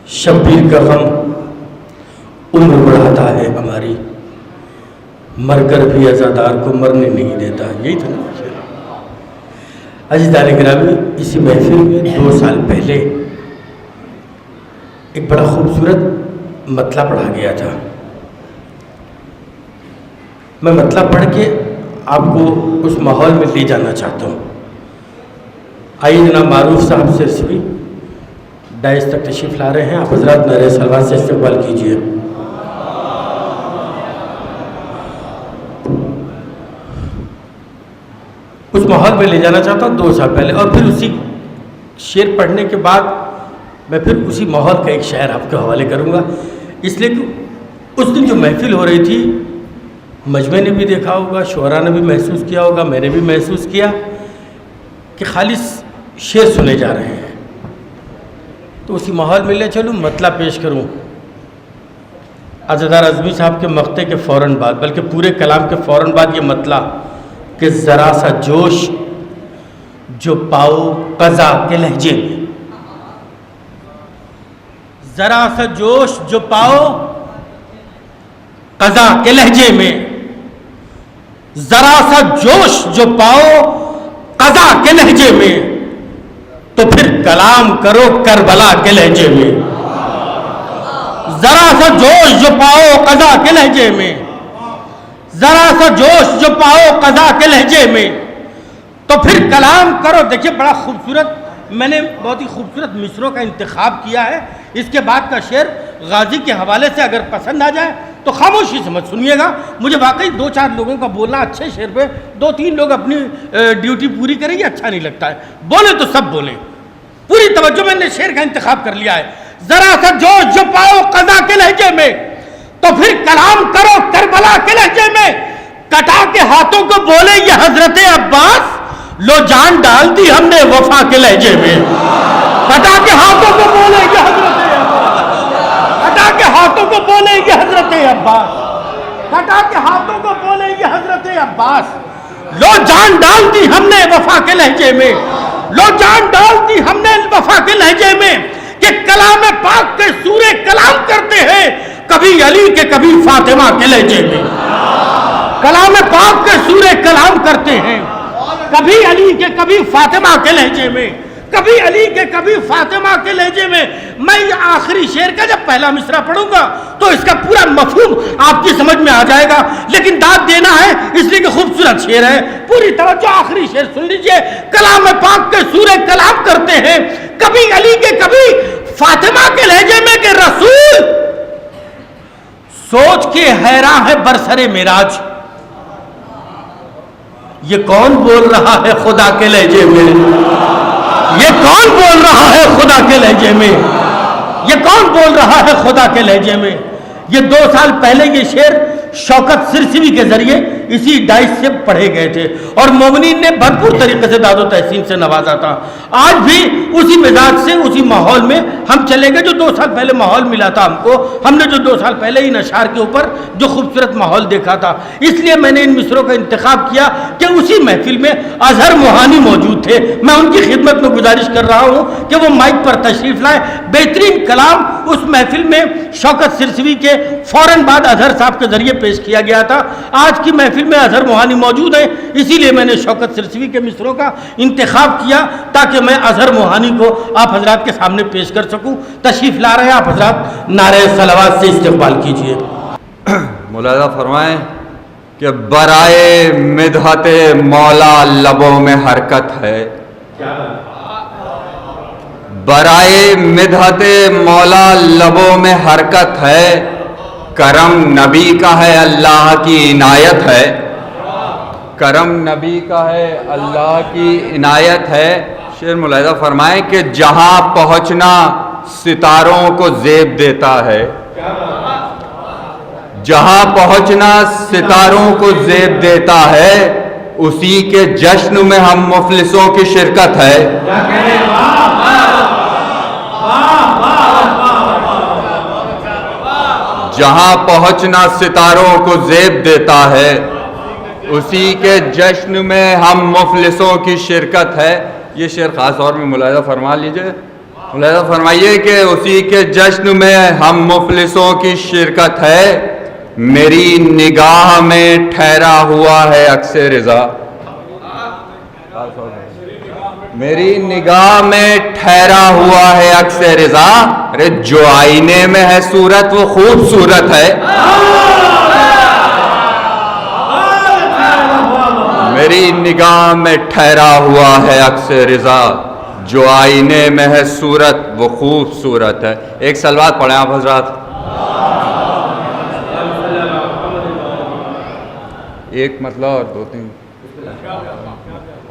शब्बीर का गम उम्र बढ़ाता है हमारी, मरकर भी अज़ादार को मरने नहीं देता। यही था ना शेर। अज़ीज़ान गिरामी, इसी महफिल में 2 साल पहले एक बड़ा खूबसूरत मतला पढ़ा गया था। मैं मतला पढ़ के आपको उस माहौल में ले जाना चाहता हूँ। आइए जनाब मारूफ साहब सिरसवी डाइस तक तशरीफ़ ला रहे हैं। आप हज़रात नारे सलवात से इस्तक़बाल कीजिए। उस माहौल में ले जाना चाहता हूँ 2 साल पहले, और फिर उसी शेर पढ़ने के बाद मैं फिर उसी माहौल का एक शायर आपके हवाले करूँगा। इसलिए कि उस दिन जो महफिल हो रही थी, मजमे ने भी देखा होगा, शुअरा ने भी महसूस किया होगा, मैंने भी महसूस किया कि खालिस शेर सुने जा रहे हैं। तो उसी माहौल में ले चलूँ, मतला पेश करूँ। अज़दार अज़मी साहब के मक़ते के फ़ौरन बाद, बल्कि पूरे कलाम के फ़ौरन बाद ये मतला कि ज़रा सा जोश जो पाओ क़ज़ा के लहजे में, ज़रा सा जोश जो पाओ क़ज़ा के लहजे में, ज़रा सा जोश जो पाओ क़ज़ा के लहजे में, तो फिर कलाम करो करबला के लहजे में। ज़रा सा जोश जो पाओ क़ज़ा के लहजे में, ज़रा सा जोश जो पाओ क़ज़ा के लहजे में, तो फिर कलाम करो। देखिए बड़ा खूबसूरत, मैंने बहुत ही खूबसूरत मिसरों का इंतखाब किया है। इसके बाद का शेर गाजी के हवाले से अगर पसंद आ जाए तो खामोशी से मत सुनिएगा। मुझे वाकई 2-4 लोगों का बोलना अच्छे शेर पे 2-3 लोग अपनी ड्यूटी पूरी करेंगे, अच्छा नहीं लगता है। बोले तो सब बोले, पूरी तवज्जो। मैंने शेर का इंतखाब कर लिया है। ज़रा सा जोश जो पाओ क़ज़ा के लहजे में, तो फिर कलाम करो करबला के लहजे में। कटा के हाथों को बोले ये हज़रत अब्बास, लो जान डाल दी हमने वफा के लहजे में। कटा के हाथों को बोले ये हज़रत अब्बास, कटा के हाथों को बोले ये हज़रत अब्बास, कटा के हाथों को बोले ये हज़रत अब्बास, लो जान डाल दी हमने वफा के लहजे में, लो जान डाल दी हमने वफा के लहजे में। कि कलाम पाक के सूरे कलाम करते हैं, कभी अली के कभी फातिमा के लहजे में। कलाम पाक के सूरे कलाम करते हैं, कभी अली के कभी फातिमा के लहजे में, कभी अली के कभी फातिमा के लहजे में। मैं ये आखिरी शेर का जब पहला मिसरा पढ़ूंगा तो इसका पूरा मफहूम आपकी समझ में आ जाएगा, लेकिन दाद देना है इसलिए कि खूबसूरत शेर है। पूरी तवज्जो, आखिरी शेर सुन लीजिए। कलाम पाक के सूरे कलाम करते हैं, कभी अली के कभी फातिमा के लहजे में। कि रसूल सोच के हैरान है बरसरे मेराज, ये कौन बोल रहा है खुदा के लहजे में, ये कौन बोल रहा है खुदा के लहजे में, ये कौन बोल रहा है खुदा के लहजे में। ये 2 साल पहले ये शेर शौकत सिरसवी के जरिए इसी डाइस से पढ़े गए थे और मोमिनीन ने भरपूर तरीके से दादो तहसीन से नवाजा था। आज भी उसी मिजाज से, उसी माहौल में हम चलेंगे जो 2 साल पहले माहौल मिला था हमको। हमने जो 2 साल पहले इन अशार के ऊपर जो खूबसूरत माहौल देखा था, इसलिए मैंने इन मिसरों का इंतखाब किया कि उसी महफिल में अजहर मोहानी मौजूद थे। मैं उनकी खिदमत में गुजारिश कर रहा हूँ कि वो माइक पर तशरीफ लाए। बेहतरीन कलाम उस महफिल में शौकत सिरसवी के फौरन बाद अजहर साहब के जरिए पेश किया गया था। आज की महफिल में अजहर मोहानी मौजूद है, इसीलिए मैंने शौकत सिरसवी के मिसरों का इंतखाब किया ताकि मैं अजहर मोहानी को आप हजरात के सामने पेश कर सकूं। तशरीफ ला रहे हैं आप हजरात, नारे सलावत से इस्तकबाल कीजिए। मुलाज़ा फरमाएं कि बराए मिदहते मौला लबों में हरकत है, बराए मिदहते मौला लबों में हरकत है, करम नबी का है अल्लाह की इनायत है, करम नबी का है अल्लाह की इनायत है। शेर मुलाहिज़ा फरमाएं कि जहां पहुंचना सितारों को ज़ेब देता है, जहां पहुंचना सितारों को ज़ेब देता है, उसी के जश्न में हम मुफलिसों की शिरकत है। जहां पहुंचना सितारों को ज़ेब देता है, उसी के जश्न में हम मुफलिसों की शिरकत है। ये शेर ख़ास तौर में मुलाहिज़ा फरमा लीजिए। मुलाहिज़ा फरमाइए कि उसी के जश्न में हम मुफलिसों की शिरकत है, मेरी निगाह में ठहरा हुआ है अक्से रिज़ा। मेरी निगाह में ठहरा हुआ है अक्से रिज़ा। अरे जो आईने में है सूरत वो खूबसूरत है। मेरी निगाह में ठहरा हुआ है अक्से रिज़ा, जो आईने में है सूरत वो खूबसूरत है। एक सलवात पढ़ें आप हजरात। एक मतलब और दो तीन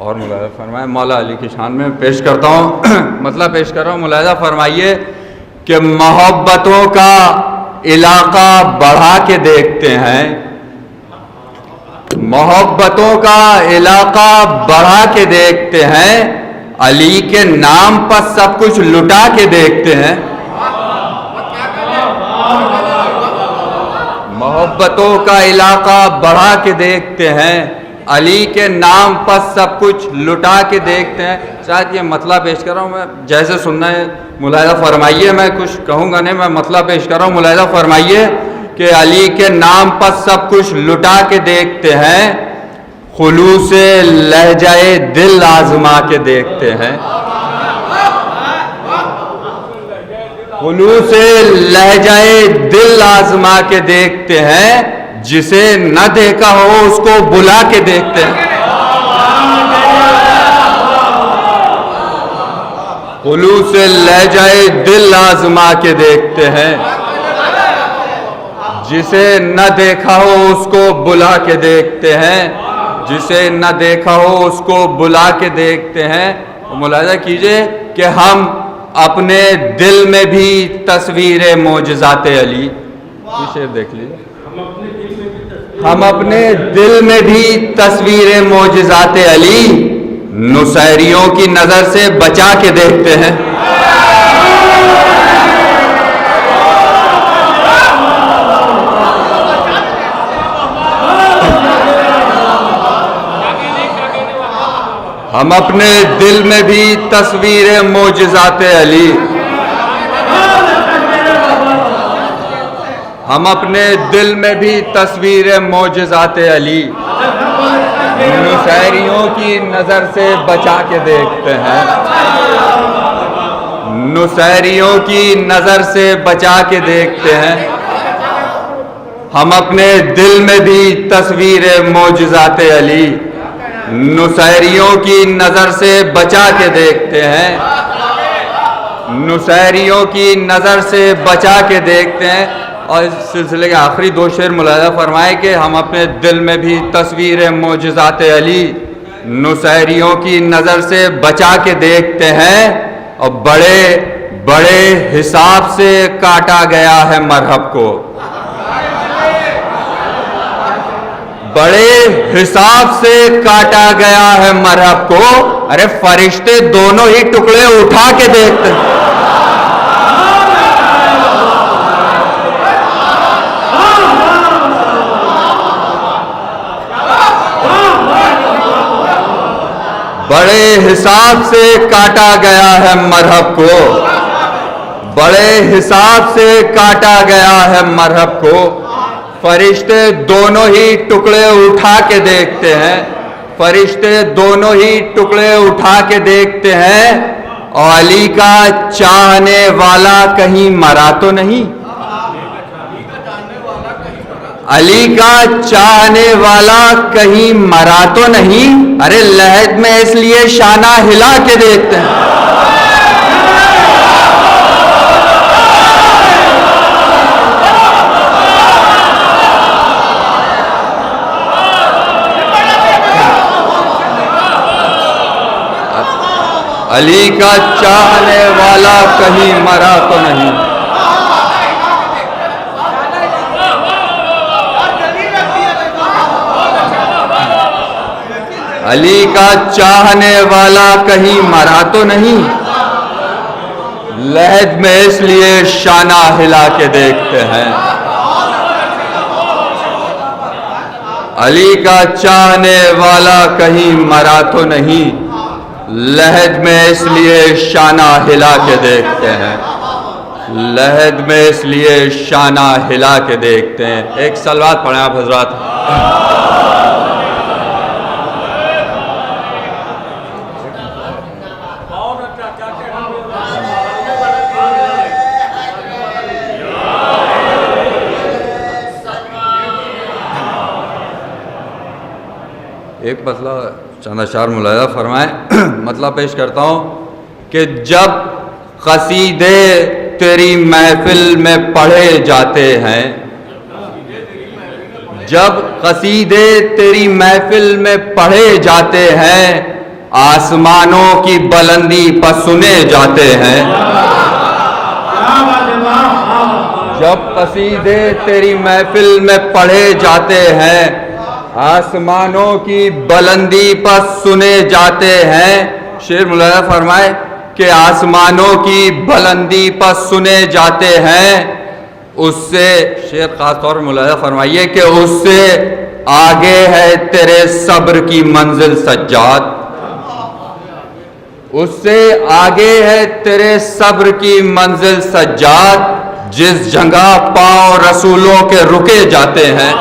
और मुलाहिज़ा फरमाए। मौला अली की शान में पेश करता हूँ मतलब पेश कर रहा हूँ। मुलाहिज़ा फरमाइए कि मोहब्बतों का इलाका बढ़ा के देखते हैं, मोहब्बतों का इलाका बढ़ा के देखते हैं, अली के नाम पर सब कुछ लुटा के देखते हैं। मोहब्बतों का इलाका बढ़ा के देखते हैं, अली के नाम पर सब कुछ लुटा के देखते हैं। शायद ये मतलब पेश कर रहा हूँ मैं, जैसे सुनना है मुलाहिज़ा फरमाइए। मैं कुछ कहूँगा नहीं, मैं मतलब पेश कर रहा हूँ। मुलाहिज़ा फरमाइए कि अली के नाम पर सब कुछ लुटा के देखते हैं, खुलूस लहजाए दिल आजमा के देखते हैं। खुलूस लहजाए दिल आजमा के देखते हैं, जिसे न देखा हो उसको बुला के देखते हैं। खुलूस लहजाए दिल आजमा के देखते हैं, जिसे न देखा हो उसको बुला के देखते हैं, जिसे न देखा हो उसको बुला के देखते हैं। मुलाहिज़ा कीजिए कि हम अपने दिल में भी तस्वीर मोजज़ाते अली, ये शेर देख लीजिए। हम अपने दिल में भी तस्वीर मोजज़ाते अली नुसैरियों की नजर से बचा के देखते हैं। हम अपने दिल में भी तस्वीर मोजज़ाते अली, हम अपने दिल में भी तस्वीर मोजज़ाते अली नुसैरियों की नजर से बचा के देखते हैं। नुसैरियों की नजर से बचा के देखते हैं। हम अपने दिल में भी तस्वीर मोजज़ाते अली नुसैरियों की नजर से बचा के देखते हैं। नुसैरियों की नजर से बचा के देखते हैं। और इस सिलसिले के आखिरी दो शेर मुलाहिज़ा फरमाए कि हम अपने दिल में भी तस्वीर मोजज़ाते अली नुसैरियों की नज़र से बचा के देखते हैं, और बड़े बड़े हिसाब से काटा गया है मरहब को, बड़े हिसाब से काटा गया है मरहब को। अरे फरिश्ते दोनों ही टुकड़े उठा के देखते हैं। बड़े हिसाब से काटा गया है मरहब को, बड़े हिसाब से काटा गया है मरहब को। फरिश्ते दोनों ही टुकड़े उठा के देखते हैं, फरिश्ते दोनों ही टुकड़े उठा के देखते हैं। और अली का चाहने वाला कहीं मरा तो नहीं, अली का चाहने वाला कहीं मरा तो नहीं। अरे लहद में इसलिए शाना हिला के देखते हैं। अली का चाहने वाला कहीं मरा तो नहीं। अली का चाहने वाला कहीं मरा तो नहीं, लहद में इसलिए शाना हिला के देखते हैं। अली का चाहने वाला कहीं मरा तो नहीं, लहद में इसलिए शाना हिला के देखते हैं, लहद में इसलिए शाना हिला के देखते हैं। एक सलवात पढ़ें आप हजरात। एक मसला चंद अशार मुलाहिज़ा फरमाएं, मतलब पेश करता हूँ कि जब कसीदे तेरी महफिल में पढ़े जाते हैं, जब कसीदे तेरी महफिल में पढ़े जाते हैं, आसमानों की बुलंदी पर सुने जाते हैं। जब कसीदे तेरी महफिल में पढ़े जाते हैं, आसमानों की बुलंदी पर सुने जाते हैं। शेर मुलाहिज़ा फरमाए कि आसमानों की बुलंदी पर सुने जाते हैं। उससे शेर खास तौर पर मुलाहिज़ा फरमाइए कि उससे आगे है तेरे सब्र की मंजिल सज्जाद, उससे आगे है तेरे सब्र की मंजिल सज्जाद, जिस जगह पांव रसूलों के रुके जाते हैं।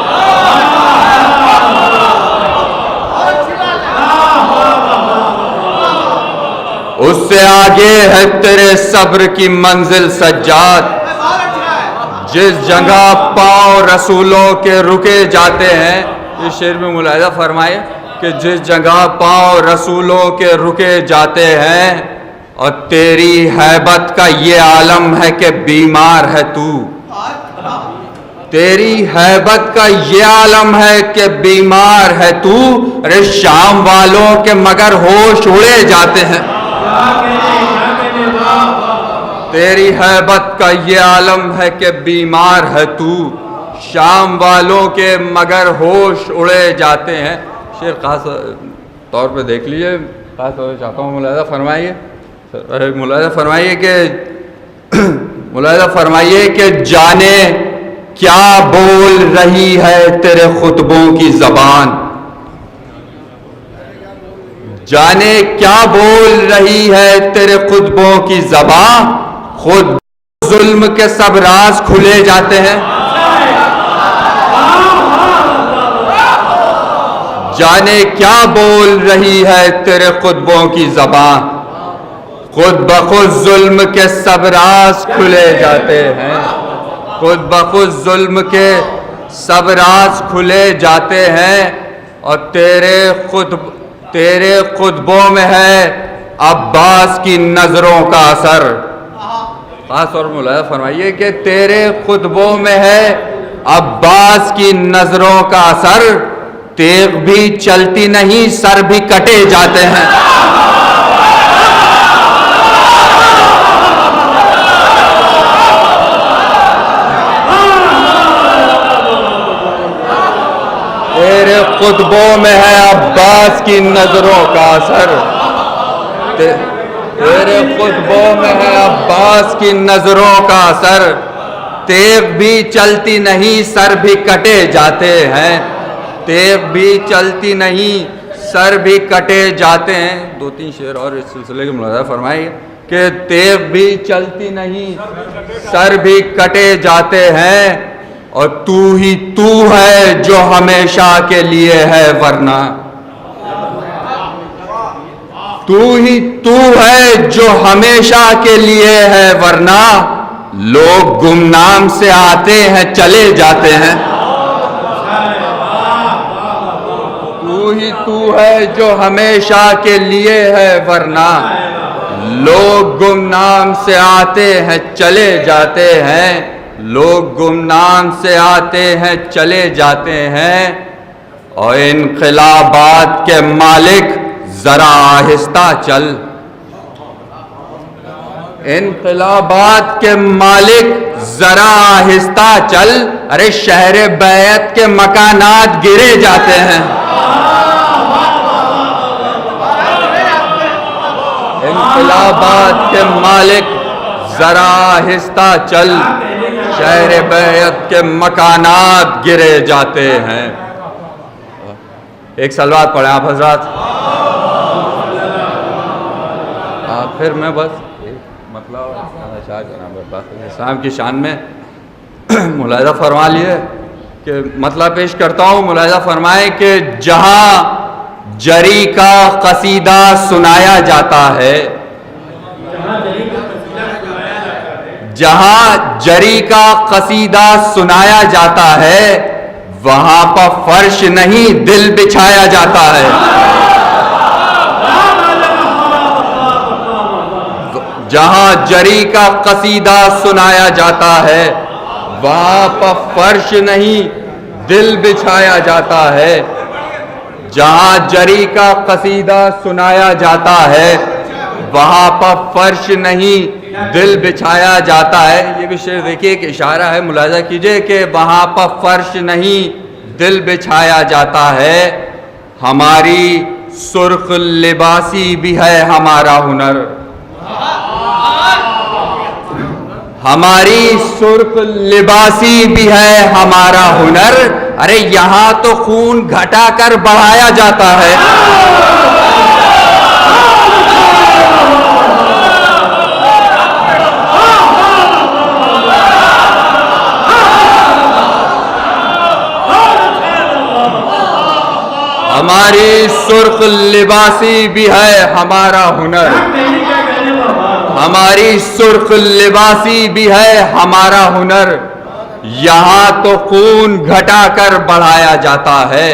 उससे आगे है तेरे सब्र की मंजिल सज्जाद, जिस जगह पांव रसूलों के रुके जाते हैं। इस शेर में मुलाहिज़ा फरमाए कि जिस जगह पांव रसूलों के रुके जाते हैं, और तेरी हैबत का ये आलम है कि बीमार है तू, तेरी हैबत का ये आलम है कि बीमार है तू। अरे शाम वालों के मगर होश उड़े जाते हैं, तेरी हैबत का ये आलम है कि बीमार है तू, शाम वालों के मगर होश उड़े जाते हैं। शेर खास तौर पे देख लीजिए, खास तौर पर चाहता हूँ मुलाहिज़ा फरमाइए, मुलाहिज़ा फरमाइए कि मुलाहिज़ा फरमाइए कि जाने क्या बोल रही है तेरे खुतबों की ज़बान, जाने क्या बोल रही है तेरे खुतबों की ज़बान। खुद जुल्म के सब राज खुले जाते हैं, जाने क्या बोल रही है तेरे खुतबों की ज़बान। खुद बखुद जुल्म के सब राज खुले जाते हैं, खुद बखुद जुल्म के सब राज खुले जाते हैं। और तेरे खुतबों में है अब्बास की नजरों का असर। खास और मुलाहिज़ा फरमाइए कि तेरे खुतबों में है अब्बास की नजरों का असर, तेग भी चलती नहीं सर भी कटे जाते हैं। तेरे खुतबों में है अब्बास की नजरों का असर, तेरे खुतबों में है अब्बास की नजरों का असर, तेग भी चलती नहीं सर भी कटे जाते हैं, तेग भी चलती नहीं सर भी कटे जाते हैं। दो तीन शेर और इस सिलसिले के मुलाहिज़ा फरमाइए कि तेग भी चलती नहीं सर भी कटे जाते हैं, और तू ही तू है जो हमेशा के लिए है वरना, तू ही तू है जो हमेशा के लिए है वरना। लोग गुमनाम से आते हैं चले जाते हैं, तू ही तू है जो हमेशा के लिए है वरना। लोग गुमनाम से आते हैं चले जाते हैं, लोग गुमनाम से आते हैं चले जाते हैं। और इनकलाबात के मालिक जरा आहिस्ता चल, इनकलाबात के मालिक जरा आहिस्ता चल। अरे शहर बैत के मकानात गिरे जाते हैं, इनकलाबात के मालिक जरा आहिस्ता चल, शहर बैत के मकानात गिरे जाते हैं। एक सलवात पढ़े आप हजरात। फिर मैं बस मतलब इस्लाम की शान में मुलाहिज़ा फरमा लिए कि मतलब पेश करता हूँ। मुलाहिज़ा फरमाएं कि जहाँ जरी का कसीदा सुनाया जाता है, जहाँ जरी का कसीदा सुनाया जाता है, वहां पर फर्श नहीं दिल बिछाया जाता है। जहां जरी का कसीदा सुनाया जाता है, वहां पर फर्श नहीं दिल बिछाया जाता है। जहां जरी का कसीदा सुनाया जाता है, वहां पर फर्श नहीं दिल बिछाया जाता है। ये भी शेर देखिए, एक इशारा है, मुलाहिज़ा कीजिए कि वहां पर फर्श नहीं दिल बिछाया जाता है। हमारी सुर्ख लिबासी भी है हमारा हुनर, हमारी सुर्ख लिबासी भी है हमारा हुनर। अरे यहां तो खून घटा कर बढ़ाया जाता है। हमारी सुर्ख लिबासी भी है हमारा हुनर, हमारी सुर्ख लिबासी भी है हमारा हुनर। यहाँ तो खून घटाकर बढ़ाया जाता है,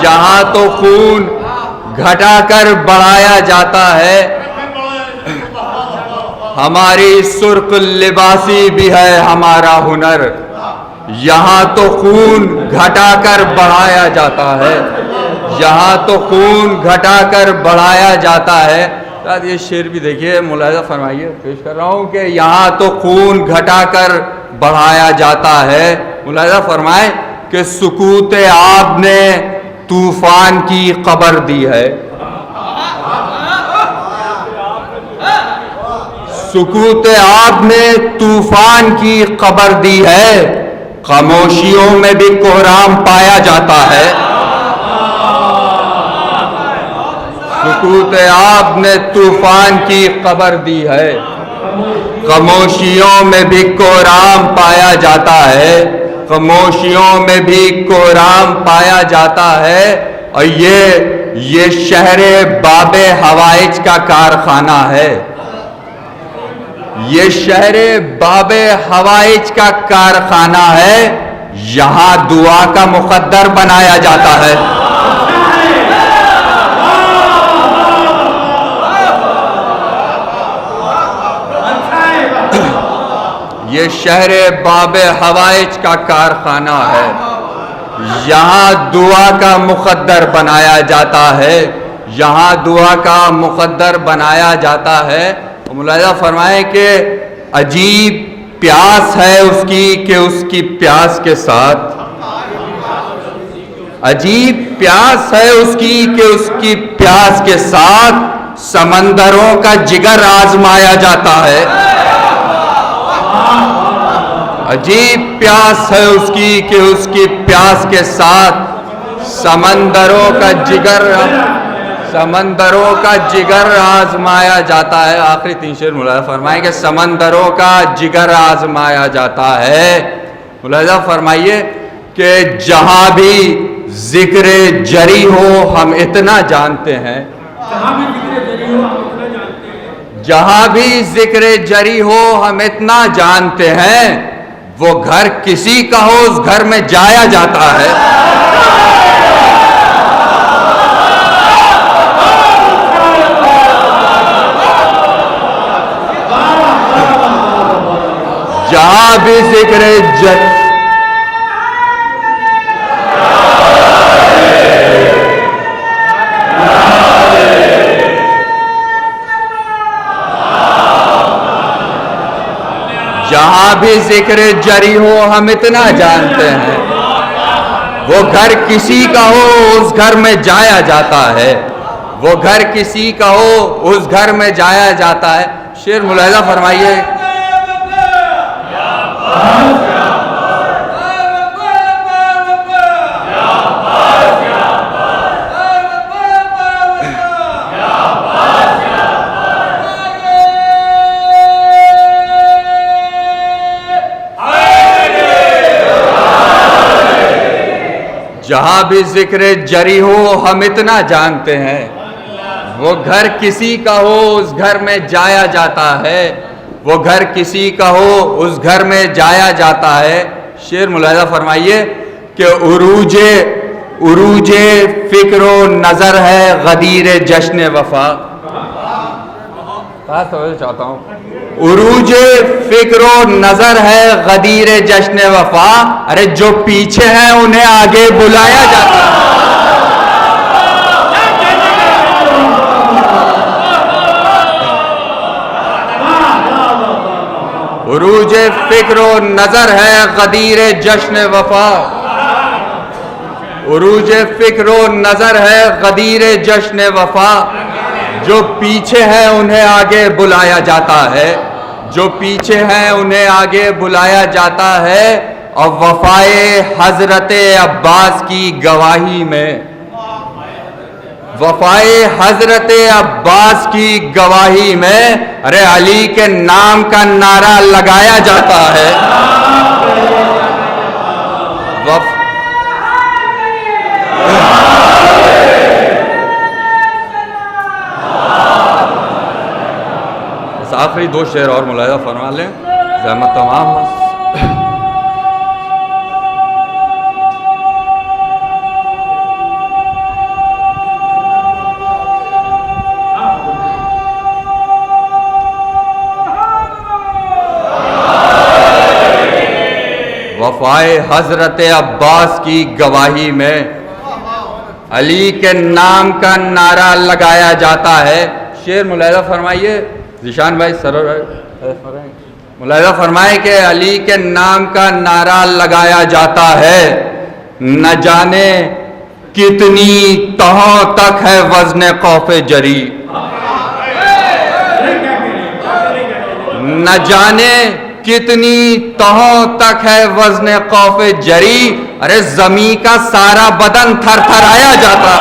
यहाँ तो खून घटाकर बढ़ाया जाता है। हमारी सुर्ख लिबासी भी है हमारा हुनर, यहाँ तो खून घटाकर बढ़ाया जाता है, यहाँ तो खून घटाकर बढ़ाया जाता है। तो ये शेर भी देखिए, मुलाहिज़ा फरमाइए, पेश कर रहा हूँ कि यहाँ तो खून घटाकर बढ़ाया जाता है। मुलाहिज़ा फरमाए कि सुकूत आब ने तूफान की खबर दी है, सुकूत आब ने तूफान की खबर दी है। खामोशियों में भी कोहराम पाया जाता है, सुकूत आब ने तूफान की खबर दी है। खामोशियों में भी कोहराम पाया जाता है, खामोशियों में भी कोहराम पाया जाता है। और ये शहरे बाबे हवाइज का कारखाना है, ये शहरे बाबे हवाइज का कारखाना है। यहां दुआ का मुकद्दर बनाया जाता है, ये शहरे बाबे हवाइज का कारखाना है। यहाँ दुआ का मुकद्दर बनाया जाता है, यहाँ दुआ का मुकद्दर बनाया जाता है। मुलाहिज़ा फरमाएं कि अजीब प्यास है उसकी कि उसकी प्यास के साथ, अजीब प्यास है उसकी कि उसकी प्यास के साथ समंदरों का जिगर आजमाया जाता है। अजीब प्यास है उसकी कि उसकी प्यास के साथ समंदरों का जिगर, समंदरों का जिगर आजमाया जाता है। आखिरी 3 शेर मुलाहिज़ा फरमाइए कि समंदरों का जिगर आजमाया जाता है। मुलाहिज़ा फरमाइए कि जहां भी जिक्र जरी हो हम इतना जानते हैं, जहां भी जिक्र जरी हो हम इतना जानते हैं, वो घर किसी का हो उस घर में जाया जाता है। जहां भी जिक्र जहां भी जिक्र जरी हो हम इतना जानते हैं, वो घर किसी का हो उस घर में जाया जाता है, वो घर किसी का हो उस घर में जाया जाता है। शेर मुलाहिज़ा फरमाइए, जहां भी जिक्र जरी हो हम इतना जानते हैं, वो घर किसी का हो उस घर में जाया जाता है, वो घर किसी का हो उस घर में जाया जाता है। शेर मुलाहिजा फरमाइए कि उरूजे फिक्रो नजर है गदीर जश्न वफा। चाहता हूं उरूजे फिक्रो नजर है गदीर जश्न वफा। अरे जो पीछे हैं उन्हें आगे बुलाया जाता है। उरूजे फिक्रो नजर है गदीर जश्न वफा। उरूजे फिक्रो नजर है गदीर जश्न वफा। जो पीछे हैं उन्हें आगे बुलाया जाता है, जो पीछे हैं उन्हें आगे बुलाया जाता है। और वफाए हजरत अब्बास की गवाही में, वफाए हजरत अब्बास की गवाही में, अरे अली के नाम का नारा लगाया जाता है। आखिरी दो शेर और मुलाहिजा फरमा लें, ज़हमत तमाम। वफाए हजरत अब्बास की गवाही में अली के नाम का नारा लगाया जाता है। शेर मुलाहिजा फरमाइए जिशान भाई, सरोर मुलाहिजा फरमाए कि अली के नाम का नारा लगाया जाता है। न जाने कितनी तहों तक है वज़्न खौफ जरी, न जाने कितनी तहों तक है वज़्न खौफ जरी। अरे ज़मीं का सारा बदन थरथराया जाता।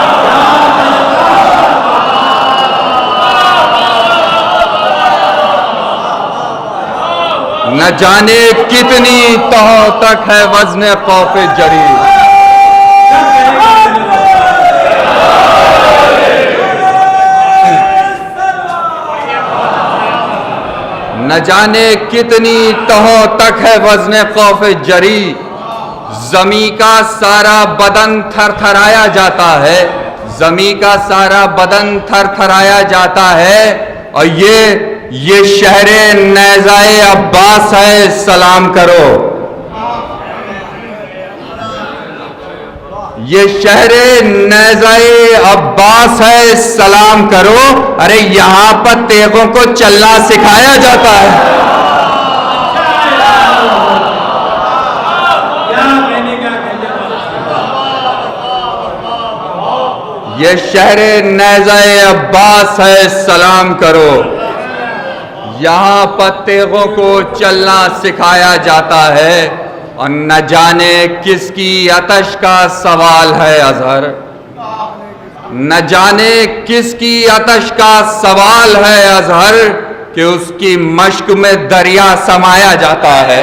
न जाने कितनी तहों तक है वज़्न खौफ जरी। न जाने कितनी तहों तक है वज़्न खौफ जरी। ज़मीं का सारा बदन थरथराया जाता है, ज़मीं का सारा बदन थरथराया जाता है। और ये शहरे नेज़ाए अब्बास है, सलाम करो। ये शहरे नेज़ाए अब्बास है, सलाम करो। अरे यहां पर तेगों को चलना सिखाया जाता है। ये शहरे नेज़ाए अब्बास है, सलाम करो। यहां पर तेगों को चलना सिखाया जाता है। और न जाने किसकी आतश का सवाल है अजहर, न जाने किसकी आतश का सवाल है अजहर, कि उसकी मश्क में दरिया समाया जाता है।